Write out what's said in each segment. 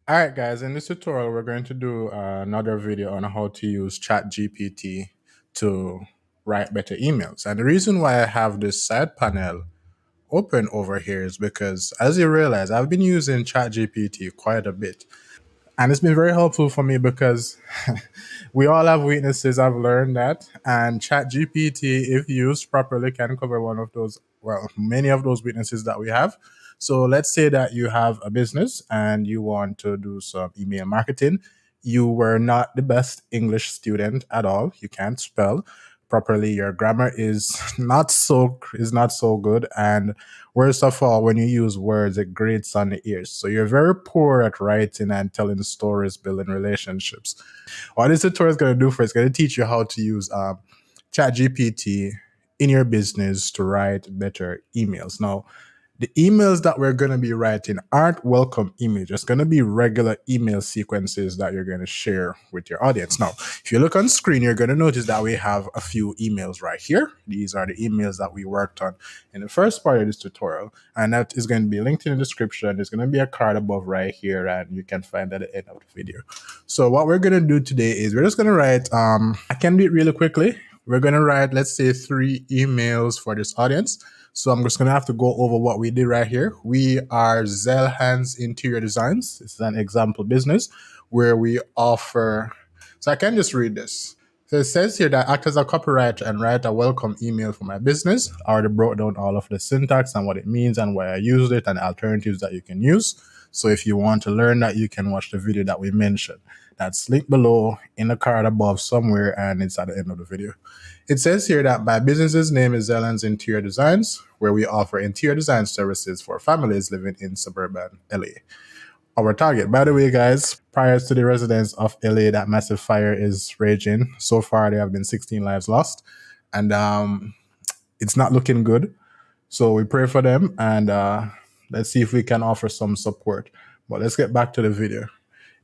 All right, guys, in this tutorial, we're going to do another video on how to use ChatGPT to write better emails. And the reason why I have this side panel open over here is because, as you realize, I've been using ChatGPT quite a bit. And it's been very helpful for me because we all have weaknesses. I've learned that. And ChatGPT, if used properly, can cover one of those, well, many of those weaknesses that we have. So let's say that you have a business and you want to do some email marketing. You were not the best English student at all. You can't spell properly. Your grammar is not so good. And worst of all, when you use words, it grates on the ears. So you're very poor at writing and telling stories, building relationships. What this tutorial is going to do for you is going to teach you how to use ChatGPT in your business to write better emails. Now, the emails that we're going to be writing aren't welcome emails. It's going to be regular email sequences that you're going to share with your audience. Now, if you look on screen, you're going to notice that we have a few emails right here. These are the emails that we worked on in the first part of this tutorial. And that is going to be linked in the description. There's going to be a card above right here, and you can find that at the end of the video. So what we're going to do today is we're just going to write, I can do it really quickly. We're going to write, let's say, 3 emails for this audience. So I'm just going to have to go over what we did right here. We are Zellhands Interior Designs. This is an example business where we offer, so I can just read this. So it says here that act as a copywriter and write a welcome email for my business. I already brought down all of the syntax and what it means and why I used it and alternatives that you can use. So if you want to learn that, you can watch the video that we mentioned. That's linked below in the card above somewhere, and it's at the end of the video. It says here that my business's name is Zellhands Interior Designs, where we offer interior design services for families living in suburban LA. Our target, by the way, guys, prior to the residents of LA, that massive fire is raging. So far, there have been 16 lives lost, and it's not looking good. So we pray for them, and let's see if we can offer some support. But let's get back to the video.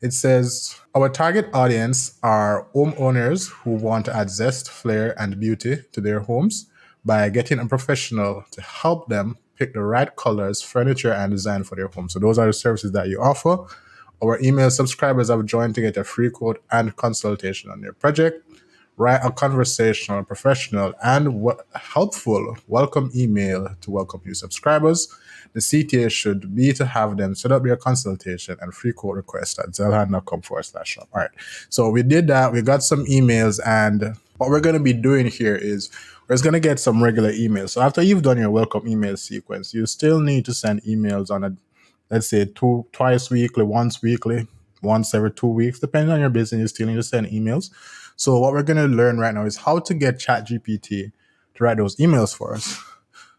It says, our target audience are homeowners who want to add zest, flair, and beauty to their homes by getting a professional to help them pick the right colors, furniture, and design for their home. So those are the services that you offer. Our email subscribers have joined to get a free quote and consultation on their project. Write a conversational, professional, and helpful welcome email to welcome new subscribers. The CTA should be to have them set up their consultation and free quote request at zellhand.com/shop. All right. So we did that. We got some emails, and what we're going to be doing here is we're just going to get some regular emails. So after you've done your welcome email sequence, you still need to send emails on a, let's say, twice weekly, once every 2 weeks, depending on your business. You still need to send emails. So what we're going to learn right now is how to get ChatGPT to write those emails for us.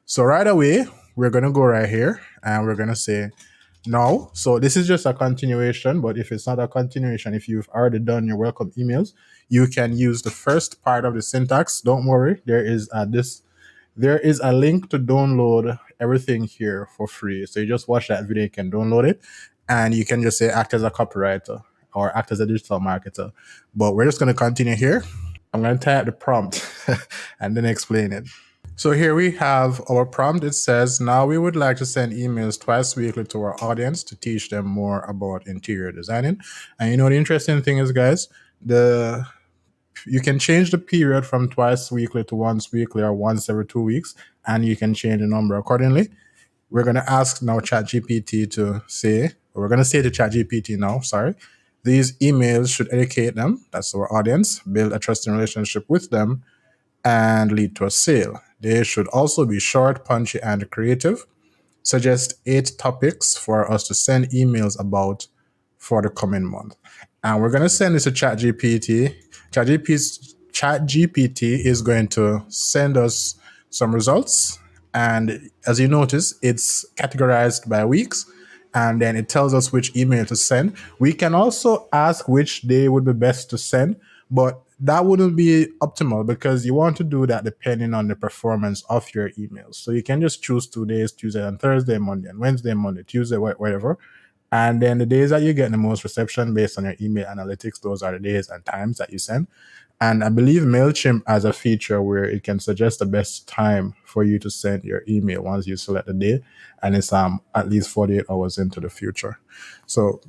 So right away, we're going to go right here and we're going to say no. So this is just a continuation, but if it's not a continuation, if you've already done your welcome emails, you can use the first part of the syntax. Don't worry, there is a link to download everything here for free. So you just watch that video, you can download it, and you can just say act as a copywriter or act as a digital marketer. But we're just going to continue here. I'm going to type the prompt and then explain it. So here we have our prompt. It says, now we would like to send emails twice weekly to our audience to teach them more about interior designing. And you know, the interesting thing is, guys, you can change the period from twice weekly to once weekly or once every 2 weeks, and you can change the number accordingly. We're going to ask now ChatGPT to say, or we're going to say to ChatGPT now, these emails should educate them, that's our audience, build a trusting relationship with them, and lead to a sale. They should also be short, punchy, and creative. Suggest 8 topics for us to send emails about for the coming month. And we're going to send this to ChatGPT. ChatGPT is going to send us some results. And as you notice, it's categorized by weeks. And then it tells us which email to send. We can also ask which day would be best to send, but that wouldn't be optimal because you want to do that depending on the performance of your emails. So you can just choose 2 days, Tuesday and Thursday, Monday and Wednesday, Monday, Tuesday, whatever. And then the days that you get the most reception based on your email analytics, those are the days and times that you send. And I believe MailChimp has a feature where it can suggest the best time for you to send your email once you select the day. And it's at least 48 hours into the future. So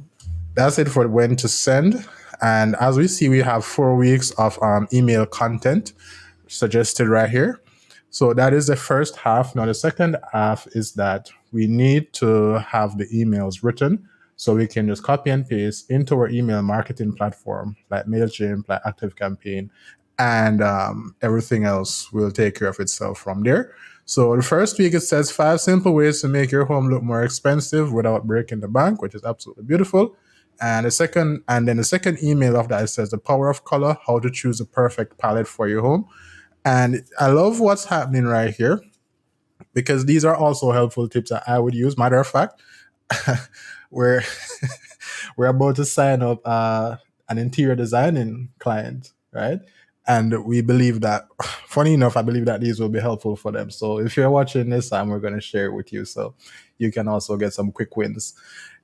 That's it for when to send. And as we see, we have 4 weeks of email content suggested right here. So that is the first half. Now, the second half is that we need to have the emails written so we can just copy and paste into our email marketing platform like MailChimp, like ActiveCampaign, and everything else will take care of itself from there. So the first week it says 5 simple ways to make your home look more expensive without breaking the bank, which is absolutely beautiful. And then the second email of that it says the power of color, how to choose the perfect palette for your home. And I love what's happening right here because these are also helpful tips that I would use. Matter of fact, we're we're about to sign up an interior designing client, right? And we believe that, funny enough, I believe that these will be helpful for them. So if you're watching this, we're going to share it with you so you can also get some quick wins.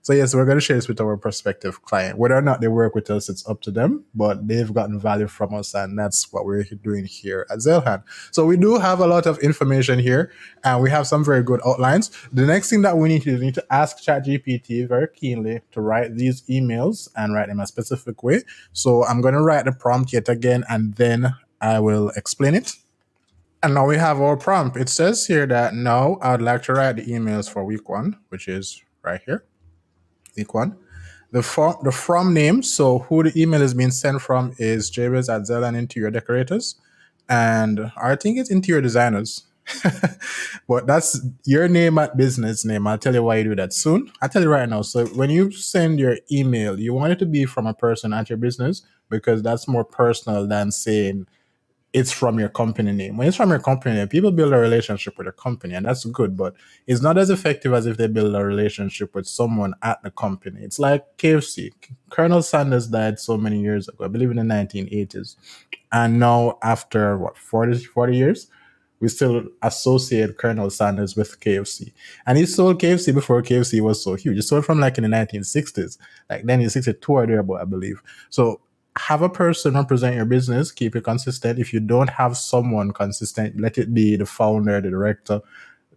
So yes, we're going to share this with our prospective client. Whether or not they work with us, it's up to them, but they've gotten value from us, and that's what we're doing here at Zelhan. So we do have a lot of information here, and we have some very good outlines. The next thing that we need to do is we need to ask ChatGPT very keenly to write these emails and write them a specific way. So I'm going to write the prompt yet again, and then I will explain it. And now we have our prompt. It says here that now I'd like to write the emails for week 1, which is right here. Week 1. The from name, so who the email is being sent from is Jabez at Zeland Interior Decorators. And I think it's interior designers. But that's your name at business name. I'll tell you why you do that soon. I'll tell you right now. So when you send your email, you want it to be from a person at your business because that's more personal than saying it's from your company name. When it's from your company name, people build a relationship with a company, and that's good, but it's not as effective as if they build a relationship with someone at the company. It's like KFC. Colonel Sanders died so many years ago, I believe in the 1980s. And now, after what, 40 years, we still associate Colonel Sanders with KFC. And he sold KFC before KFC was so huge. He sold from like in the 1960s, like 1962 or thereabout, I believe. So have a person represent your business, keep it consistent. If you don't have someone consistent, let it be the founder, the director,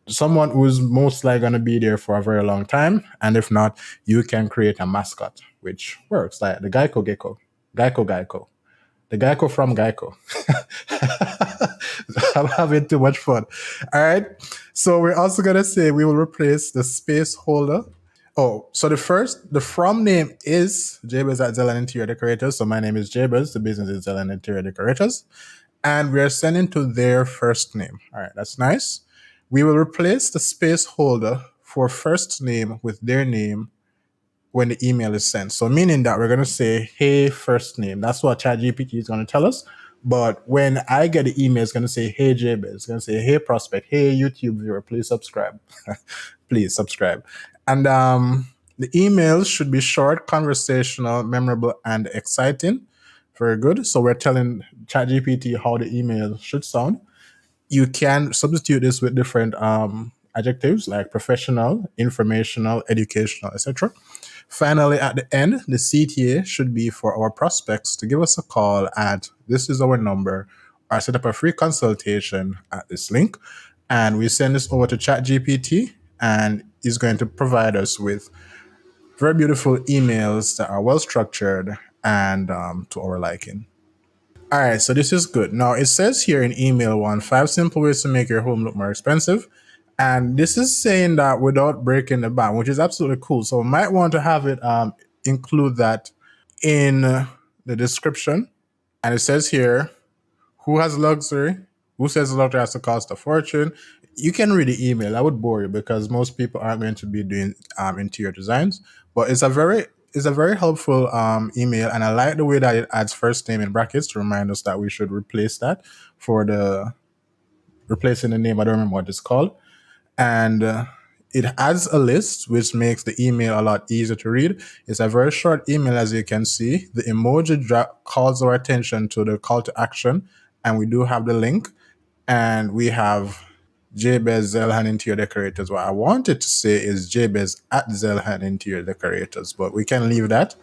someone who's most likely going to be there for a very long time. And if not, you can create a mascot, which works, like the Geico Gecko, Geico, the Geico from Geico. I'm having too much fun. All right. So we're also going to say we will replace the space holder. Oh, so the from name is Jabez at Zeland Interior Decorators. So my name is Jabez. The business is Zeland Interior Decorators. And we are sending to their first name. All right, that's nice. We will replace the space holder for first name with their name when the email is sent. So meaning that we're going to say, hey, first name. That's what ChatGPT is going to tell us. But when I get the email, it's going to say, hey, Jabez. It's going to say, hey, prospect. Hey, YouTube viewer, please subscribe. Please subscribe. And the emails should be short, conversational, memorable, and exciting. Very good. So we're telling ChatGPT how the email should sound. You can substitute this with different adjectives like professional, informational, educational, etc. Finally, at the end, the CTA should be for our prospects to give us a call at this is our number or set up a free consultation at this link. And we send this over to ChatGPT, and it's going to provide us with very beautiful emails that are well structured and to our liking. All right, so this is good. Now it says here in email 1, 5 simple ways to make your home look more expensive. And this is saying that without breaking the bank, which is absolutely cool. So we might want to have it include that in the description. And it says here, who has luxury? Who says luxury has to cost a fortune? You can read the email. I would bore you because most people aren't going to be doing interior designs. But it's a very helpful email, and I like the way that it adds first name in brackets to remind us that we should replace that for the replacing the name. I don't remember what it's called, and it adds a list, which makes the email a lot easier to read. It's a very short email, as you can see. The emoji calls our attention to the call to action, and we do have the link, and we have Jabez Zelhan Interior Decorators. What I wanted to say is Jabez at Zelhan Interior Decorators, but we can leave that.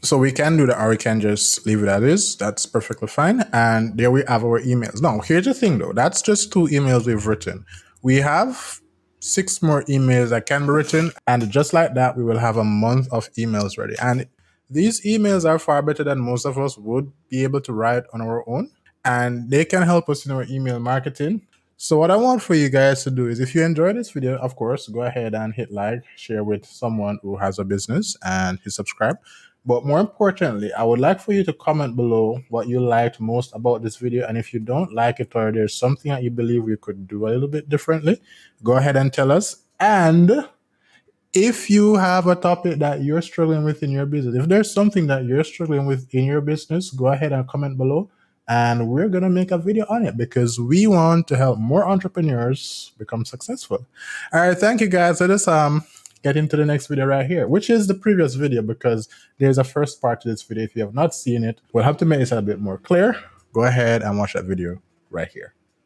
So we can do that, or we can just leave it as is. That's perfectly fine. And there we have our emails. Now, here's the thing though. That's just 2 emails we've written. We have 6 more emails that can be written. And just like that, we will have a month of emails ready. And These emails are far better than most of us would be able to write on our own, and they can help us in our email marketing. So what I want for you guys to do is, if you enjoyed this video, of course, go ahead and hit like, share with someone who has a business, and hit subscribe. But more importantly, I would like for you to comment below what you liked most about this video. And if you don't like it, or there's something that you believe we could do a little bit differently, go ahead and tell us. And if you have a topic that you're struggling with in your business, if there's something that you're struggling with in your business, go ahead and comment below, and we're going to make a video on it, because we want to help more entrepreneurs become successful. All right, thank you guys. Let us get into the next video right here, which is the previous video, because there's a first part to this video. If you have not seen it, we'll have to make this a bit more clear. Go ahead and watch that video right here.